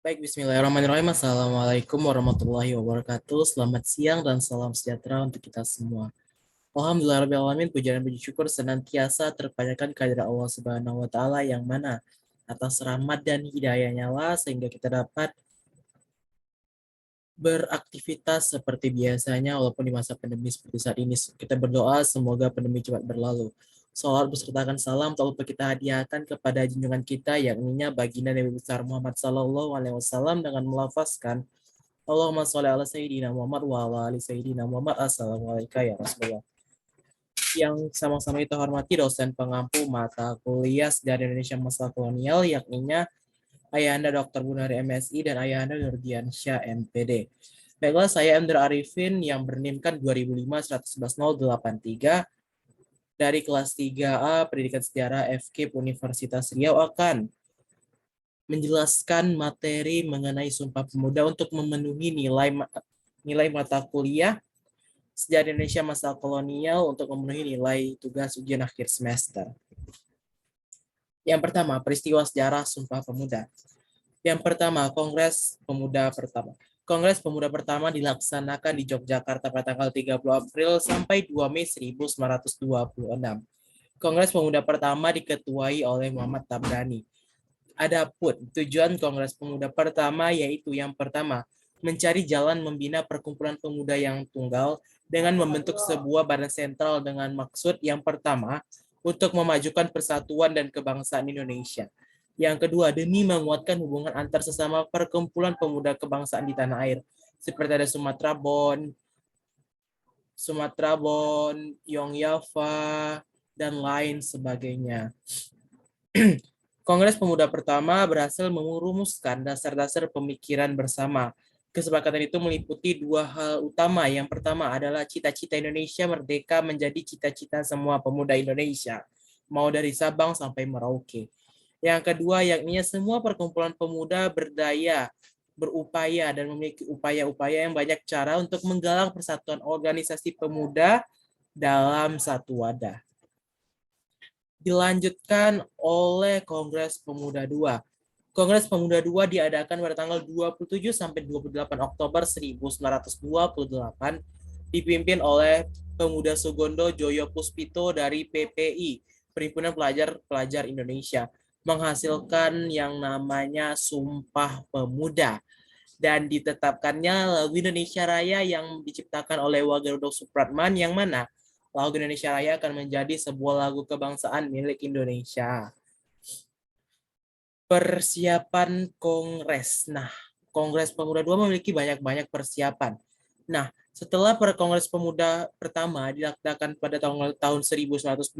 Baik, bismillahirrahmanirrahim. Assalamualaikum warahmatullahi wabarakatuh. Selamat siang dan salam sejahtera untuk kita semua. Alhamdulillahirrahmanirrahim. Puji dan puji syukur senantiasa terpanjatkan kehadirat Allah Subhanahu wa Ta'ala yang mana atas rahmat dan hidayahnya lah sehingga kita dapat beraktivitas seperti biasanya walaupun di masa pandemi seperti saat ini. Kita berdoa semoga pandemi cepat berlalu. Salat besertakan salam tak lupa kita hadiahkan kepada junjungan kita yakni baginda Nabi besar Muhammad Sallallahu Alaihi Wasallam dengan melafazkan Allahumma sholli ala Sayyidina Muhammad wa ala ali Sayyidina Muhammad. Assalamualaikum ya Rasulullah. Yang sama-sama kita hormati dosen pengampu mata kuliah sejarah Indonesia masa kolonial yakni Ayahanda Dr. Gunari MSI dan Ayahanda Nurdiansyah MPD. Baiklah, saya Endra Arifin yang bernimkan 2005-111083 dari kelas 3A Pendidikan Sejarah FKIP Universitas Riau akan menjelaskan materi mengenai Sumpah Pemuda untuk memenuhi nilai mata kuliah Sejarah Indonesia masa kolonial untuk memenuhi nilai tugas ujian akhir semester. Yang pertama, peristiwa sejarah Sumpah Pemuda. Yang pertama, Kongres Pemuda pertama. Kongres Pemuda pertama dilaksanakan di Yogyakarta pada tanggal 30 April sampai 2 Mei 1926. Kongres Pemuda pertama diketuai oleh Muhammad Tabrani. Adapun tujuan Kongres Pemuda pertama yaitu yang pertama, mencari jalan membina perkumpulan pemuda yang tunggal dengan membentuk sebuah badan sentral dengan maksud yang pertama, untuk memajukan persatuan dan kebangsaan Indonesia. Yang kedua, demi menguatkan hubungan antar sesama perkumpulan pemuda kebangsaan di tanah air, seperti ada Sumatera Bon, Yongyawa, dan lain sebagainya. Kongres Pemuda pertama berhasil merumuskan dasar-dasar pemikiran bersama. Kesepakatan itu meliputi dua hal utama. Yang pertama adalah cita-cita Indonesia merdeka menjadi cita-cita semua pemuda Indonesia, mau dari Sabang sampai Merauke. Yang kedua, yakni semua perkumpulan pemuda berupaya dan memiliki upaya-upaya yang banyak cara untuk menggalang persatuan organisasi pemuda dalam satu wadah. Dilanjutkan oleh Kongres Pemuda II. Kongres Pemuda II diadakan pada tanggal 27 sampai 28 Oktober 1928 dipimpin oleh Pemuda Sugondo Joyo Puspito dari PPI, Perhimpunan Pelajar Indonesia, menghasilkan yang namanya Sumpah Pemuda dan ditetapkannya lagu Indonesia Raya yang diciptakan oleh Wage Rudolf Supratman yang mana lagu Indonesia Raya akan menjadi sebuah lagu kebangsaan milik Indonesia. Persiapan Kongres. Nah, Kongres Pemuda II memiliki banyak persiapan. Nah, setelah Kongres Pemuda pertama dilaksanakan pada tahun 1926,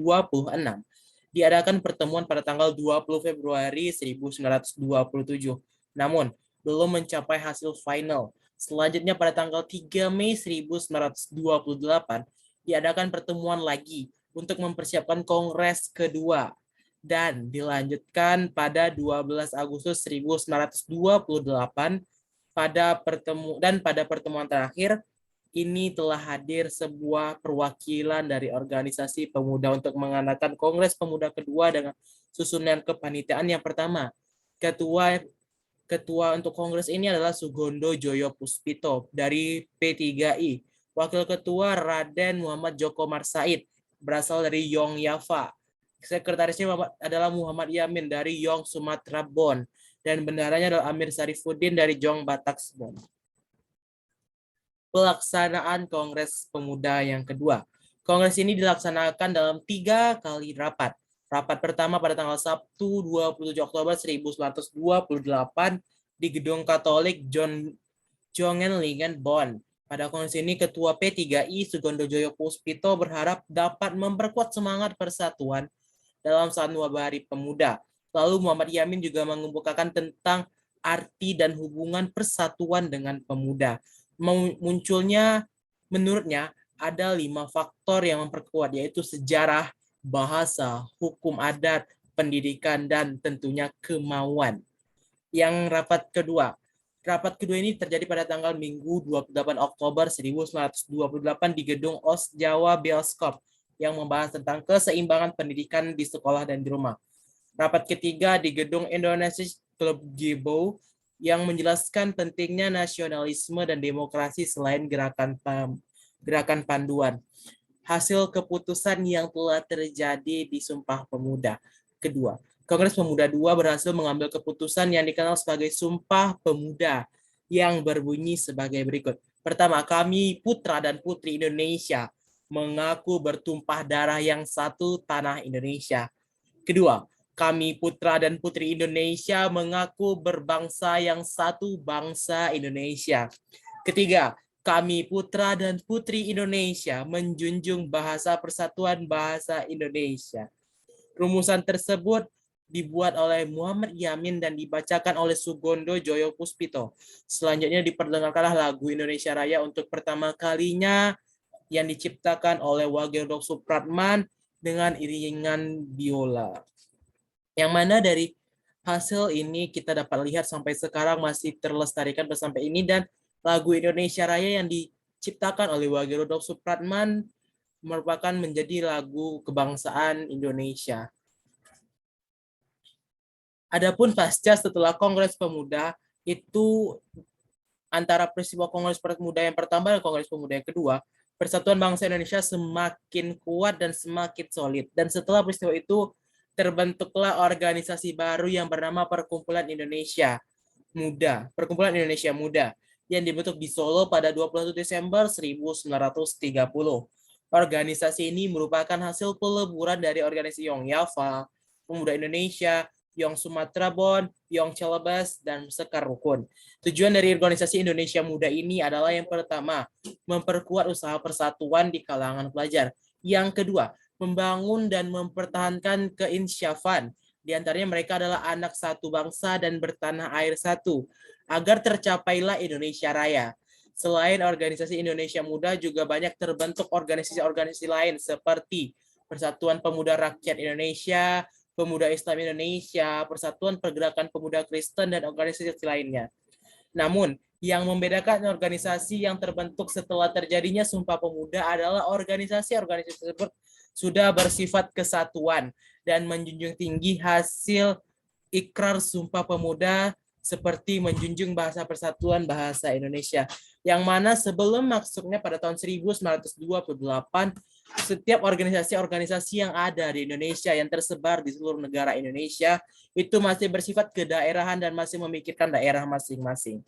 diadakan pertemuan pada tanggal 20 Februari 1927. Namun, belum mencapai hasil final. Selanjutnya pada tanggal 3 Mei 1928, diadakan pertemuan lagi untuk mempersiapkan Kongres kedua dan dilanjutkan pada 12 Agustus 1928 pada pertemuan terakhir ini telah hadir sebuah perwakilan dari organisasi pemuda untuk mengadakan Kongres Pemuda kedua dengan susunan kepanitiaan yang pertama. Ketua untuk Kongres ini adalah Sugondo Joyo Puspito dari P3I. Wakil Ketua Raden Muhammad Joko Marsaid berasal dari Yongyawa. Sekretarisnya adalah Muhammad Yamin dari Yong Sumatera Bon dan bendaranya adalah Amir Sarifuddin dari Jong Bataksbon. Pelaksanaan Kongres Pemuda yang kedua. Kongres ini dilaksanakan dalam 3 kali rapat. Rapat pertama pada tanggal Sabtu 27 Oktober 1928 di Gedung Katolik Jongenlingen Bonn. Pada kongres ini, Ketua P3I Sugondo Joyo Puspito berharap dapat memperkuat semangat persatuan dalam Sanubari Pemuda. Lalu Muhammad Yamin juga mengemukakan tentang arti dan hubungan persatuan dengan pemuda. Munculnya, menurutnya, ada 5 faktor yang memperkuat, yaitu sejarah, bahasa, hukum adat, pendidikan, dan tentunya kemauan. Yang Rapat kedua ini terjadi pada tanggal Minggu 28 Oktober 1928 di Gedung Os Jawa Bioskop yang membahas tentang keseimbangan pendidikan di sekolah dan di rumah. Rapat ketiga di Gedung Indonesia Club Gibo yang menjelaskan pentingnya nasionalisme dan demokrasi selain gerakan panduan. Hasil keputusan yang telah terjadi di Sumpah Pemuda. Kedua, Kongres Pemuda II berhasil mengambil keputusan yang dikenal sebagai Sumpah Pemuda yang berbunyi sebagai berikut. Pertama, kami putra dan putri Indonesia mengaku bertumpah darah yang satu tanah Indonesia. Kedua, kami putra dan putri Indonesia mengaku berbangsa yang satu bangsa Indonesia. Ketiga, kami putra dan putri Indonesia menjunjung bahasa persatuan bahasa Indonesia. Rumusan tersebut dibuat oleh Muhammad Yamin dan dibacakan oleh Sugondo Joyo Puspito. Selanjutnya diperdengarkanlah lagu Indonesia Raya untuk pertama kalinya yang diciptakan oleh Wage Rudolf Supratman dengan iringan biola. Yang mana dari hasil ini kita dapat lihat sampai sekarang masih terlestarikan sampai ini, dan lagu Indonesia Raya yang diciptakan oleh Wage Rudolf Supratman merupakan menjadi lagu kebangsaan Indonesia. Adapun pasca setelah Kongres Pemuda itu antara peristiwa Kongres Pemuda yang pertama dan Kongres Pemuda yang kedua, persatuan bangsa Indonesia semakin kuat dan semakin solid. Dan setelah peristiwa itu terbentuklah organisasi baru yang bernama Perkumpulan Indonesia Muda, Perkumpulan Indonesia Muda, yang dibentuk di Solo pada 21 Desember 1930. Organisasi ini merupakan hasil peleburan dari organisasi Yong Yava, Pemuda Indonesia, Yong Sumatera Bon, Yong Celebes, dan Sekar Rukun. Tujuan dari organisasi Indonesia Muda ini adalah yang pertama, memperkuat usaha persatuan di kalangan pelajar. Yang kedua, membangun dan mempertahankan keinsyafan. Di antaranya mereka adalah anak satu bangsa dan bertanah air satu, agar tercapailah Indonesia Raya. Selain organisasi Indonesia Muda, juga banyak terbentuk organisasi-organisasi lain seperti Persatuan Pemuda Rakyat Indonesia, Pemuda Islam Indonesia, Persatuan Pergerakan Pemuda Kristen, dan organisasi lainnya. Namun, yang membedakan organisasi yang terbentuk setelah terjadinya Sumpah Pemuda adalah organisasi-organisasi tersebut sudah bersifat kesatuan dan menjunjung tinggi hasil ikrar Sumpah Pemuda seperti menjunjung bahasa persatuan bahasa Indonesia, yang mana sebelum masuknya pada tahun 1928, setiap organisasi-organisasi yang ada di Indonesia yang tersebar di seluruh negara Indonesia itu masih bersifat kedaerahan dan masih memikirkan daerah masing-masing.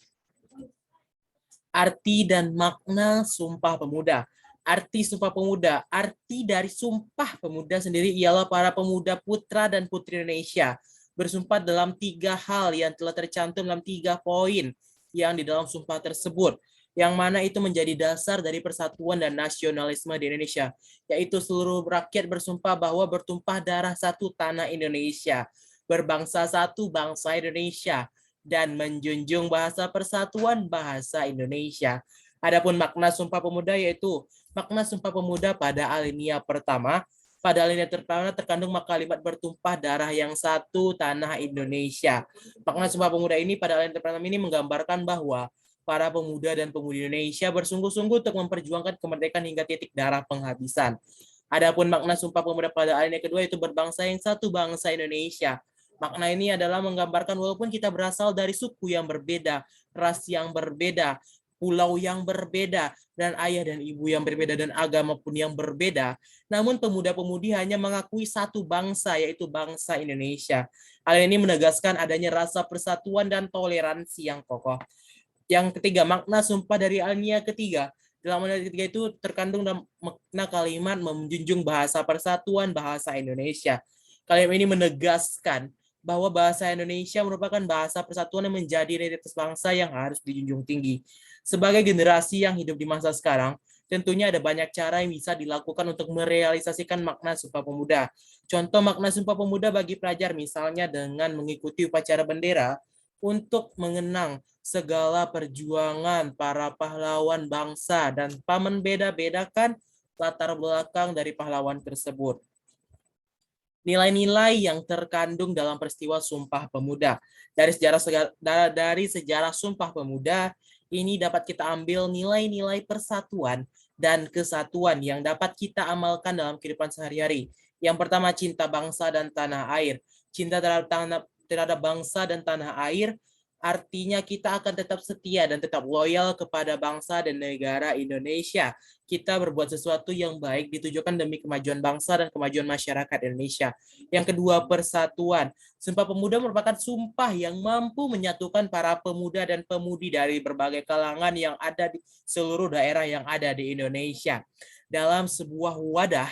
Arti dan makna Sumpah Pemuda. Arti Sumpah Pemuda. Arti dari Sumpah Pemuda sendiri ialah para pemuda putra dan putri Indonesia bersumpah dalam 3 hal yang telah tercantum dalam 3 poin yang di dalam sumpah tersebut, yang mana itu menjadi dasar dari persatuan dan nasionalisme di Indonesia, yaitu seluruh rakyat bersumpah bahwa bertumpah darah satu tanah Indonesia, berbangsa satu bangsa Indonesia, dan menjunjung bahasa persatuan bahasa Indonesia. Adapun makna Sumpah Pemuda yaitu makna Sumpah Pemuda pada alinea pertama. Pada alinea pertama terkandung kalimat bertumpah darah yang satu tanah Indonesia. Makna Sumpah Pemuda ini pada alinea pertama ini menggambarkan bahwa para pemuda dan pemudi Indonesia bersungguh-sungguh untuk memperjuangkan kemerdekaan hingga titik darah penghabisan. Adapun makna Sumpah Pemuda pada alinea kedua itu berbangsa yang satu bangsa Indonesia. Makna ini adalah menggambarkan walaupun kita berasal dari suku yang berbeda, ras yang berbeda, pulau yang berbeda, dan ayah dan ibu yang berbeda, dan agama pun yang berbeda, namun pemuda-pemudi hanya mengakui satu bangsa, yaitu bangsa Indonesia. Hal ini menegaskan adanya rasa persatuan dan toleransi yang kokoh. Yang ketiga, makna sumpah dari alinea ketiga. Dalam alinea ketiga itu terkandung dalam makna kalimat menjunjung bahasa persatuan bahasa Indonesia. Kalimat ini menegaskan bahwa bahasa Indonesia merupakan bahasa persatuan yang menjadi identitas bangsa yang harus dijunjung tinggi. Sebagai generasi yang hidup di masa sekarang, tentunya ada banyak cara yang bisa dilakukan untuk merealisasikan makna Sumpah Pemuda. Contoh makna Sumpah Pemuda bagi pelajar misalnya dengan mengikuti upacara bendera untuk mengenang segala perjuangan para pahlawan bangsa dan membeda-bedakan latar belakang dari pahlawan tersebut. Nilai-nilai yang terkandung dalam peristiwa Sumpah Pemuda. Dari sejarah Sumpah Pemuda, ini dapat kita ambil nilai-nilai persatuan dan kesatuan yang dapat kita amalkan dalam kehidupan sehari-hari. Yang pertama, cinta bangsa dan tanah air. Cinta terhadap bangsa dan tanah air Artinya kita akan tetap setia dan tetap loyal kepada bangsa dan negara Indonesia. Kita berbuat sesuatu yang baik ditujukan demi kemajuan bangsa dan kemajuan masyarakat Indonesia. Yang kedua, persatuan. Sumpah Pemuda merupakan sumpah yang mampu menyatukan para pemuda dan pemudi dari berbagai kalangan yang ada di seluruh daerah yang ada di Indonesia dalam sebuah wadah,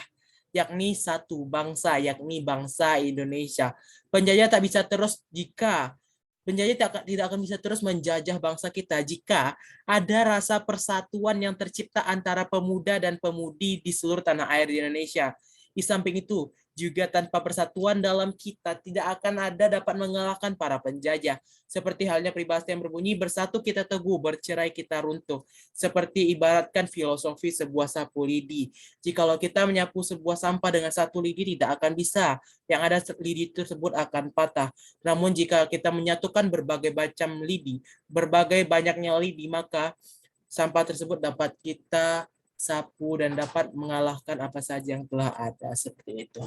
yakni satu bangsa, yakni bangsa Indonesia. Penjajah tak bisa terus jika Penjajah tidak akan bisa terus menjajah bangsa kita jika ada rasa persatuan yang tercipta antara pemuda dan pemudi di seluruh tanah air di Indonesia. Di samping itu, juga tanpa persatuan dalam kita tidak akan ada dapat mengalahkan para penjajah. Seperti halnya peribahasa yang berbunyi, bersatu kita teguh, bercerai kita runtuh. Seperti ibaratkan filosofi sebuah sapu lidi. Jikalau kita menyapu sebuah sampah dengan satu lidi tidak akan bisa. Yang ada lidi tersebut akan patah. Namun jika kita menyatukan berbagai macam lidi, berbagai banyaknya lidi, maka sampah tersebut dapat kita sapu dan dapat mengalahkan apa saja yang telah ada, seperti itu.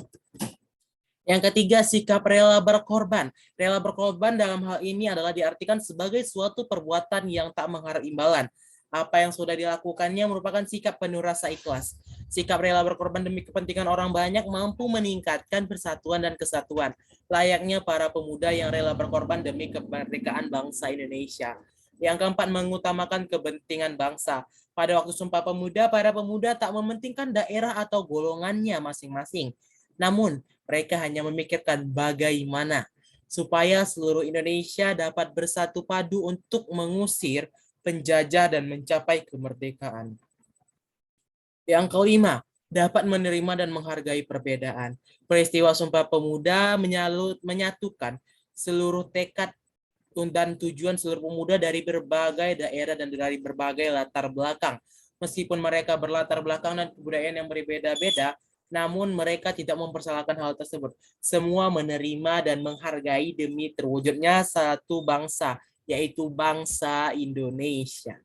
Yang ketiga, sikap rela berkorban. Rela berkorban dalam hal ini adalah diartikan sebagai suatu perbuatan yang tak mengharap imbalan. Apa yang sudah dilakukannya merupakan sikap penuh rasa ikhlas. Sikap rela berkorban demi kepentingan orang banyak mampu meningkatkan persatuan dan kesatuan, layaknya para pemuda yang rela berkorban demi kemerdekaan bangsa Indonesia. Yang keempat, mengutamakan kepentingan bangsa. Pada waktu Sumpah Pemuda, para pemuda tak mementingkan daerah atau golongannya masing-masing. Namun, mereka hanya memikirkan bagaimana supaya seluruh Indonesia dapat bersatu padu untuk mengusir penjajah dan mencapai kemerdekaan. Yang kelima, dapat menerima dan menghargai perbedaan. Peristiwa Sumpah Pemuda menyatukan seluruh tekad dan tujuan seluruh pemuda dari berbagai daerah dan dari berbagai latar belakang. Meskipun mereka berlatar belakang dan kebudayaan yang berbeda-beda, namun mereka tidak mempersalahkan hal tersebut. Semua menerima dan menghargai demi terwujudnya satu bangsa, yaitu bangsa Indonesia.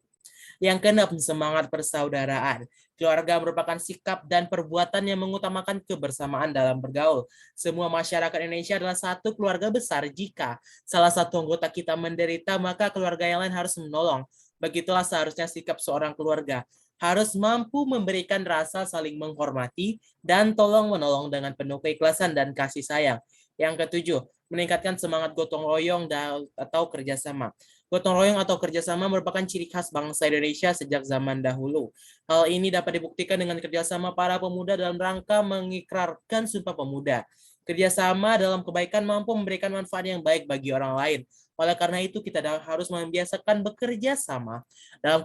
Yang keenam, semangat persaudaraan. Keluarga merupakan sikap dan perbuatan yang mengutamakan kebersamaan dalam bergaul. Semua masyarakat Indonesia adalah satu keluarga besar. Jika salah satu anggota kita menderita, maka keluarga yang lain harus menolong. Begitulah seharusnya sikap seorang keluarga. Harus mampu memberikan rasa saling menghormati dan tolong-menolong dengan penuh keikhlasan dan kasih sayang. Yang ketujuh, meningkatkan semangat gotong royong atau kerjasama. Gotong royong atau kerjasama merupakan ciri khas bangsa Indonesia sejak zaman dahulu. Hal ini dapat dibuktikan dengan kerjasama para pemuda dalam rangka mengikrarkan Sumpah Pemuda. Kerjasama dalam kebaikan mampu memberikan manfaat yang baik bagi orang lain. Oleh karena itu, kita harus membiasakan bekerja sama dalam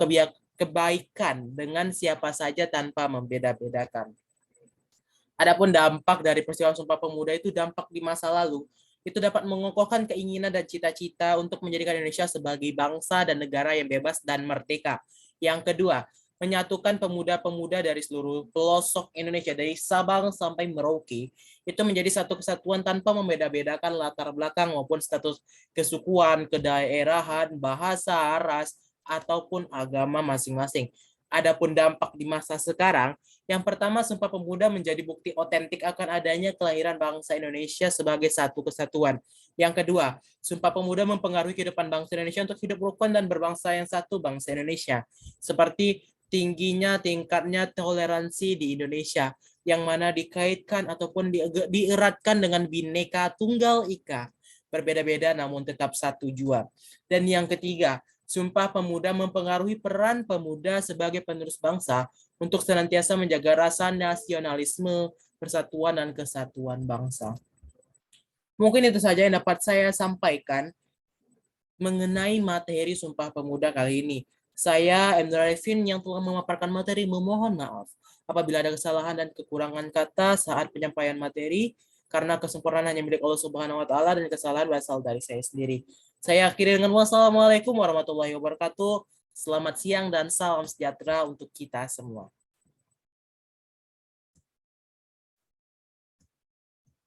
kebaikan dengan siapa saja tanpa membeda-bedakan. Adapun dampak dari peristiwa Sumpah Pemuda itu dampak di masa lalu, itu dapat mengokohkan keinginan dan cita-cita untuk menjadikan Indonesia sebagai bangsa dan negara yang bebas dan merdeka. Yang kedua, menyatukan pemuda-pemuda dari seluruh pelosok Indonesia, dari Sabang sampai Merauke, itu menjadi satu kesatuan tanpa membeda-bedakan latar belakang maupun status kesukuan, kedaerahan, bahasa, ras, ataupun agama masing-masing. Adapun dampak di masa sekarang, yang pertama, Sumpah Pemuda menjadi bukti otentik akan adanya kelahiran bangsa Indonesia sebagai satu kesatuan. Yang kedua, Sumpah Pemuda mempengaruhi kehidupan bangsa Indonesia untuk hidup rukun dan berbangsa yang satu, bangsa Indonesia. Seperti tingginya tingkatnya toleransi di Indonesia, yang mana dikaitkan ataupun dieratkan dengan Bhinneka Tunggal Ika. Berbeda-beda namun tetap satu jua. Dan yang ketiga, Sumpah Pemuda mempengaruhi peran pemuda sebagai penerus bangsa untuk senantiasa menjaga rasa nasionalisme, persatuan, dan kesatuan bangsa. Mungkin itu saja yang dapat saya sampaikan mengenai materi Sumpah Pemuda kali ini. Saya, Emre Arifin, yang telah memaparkan materi, memohon maaf apabila ada kesalahan dan kekurangan kata saat penyampaian materi, karena kesempurnaan hanya milik Allah Subhanahu wa Ta'ala dan kesalahan berasal dari saya sendiri. Saya akhiri dengan wassalamualaikum warahmatullahi wabarakatuh. Selamat siang dan salam sejahtera untuk kita semua.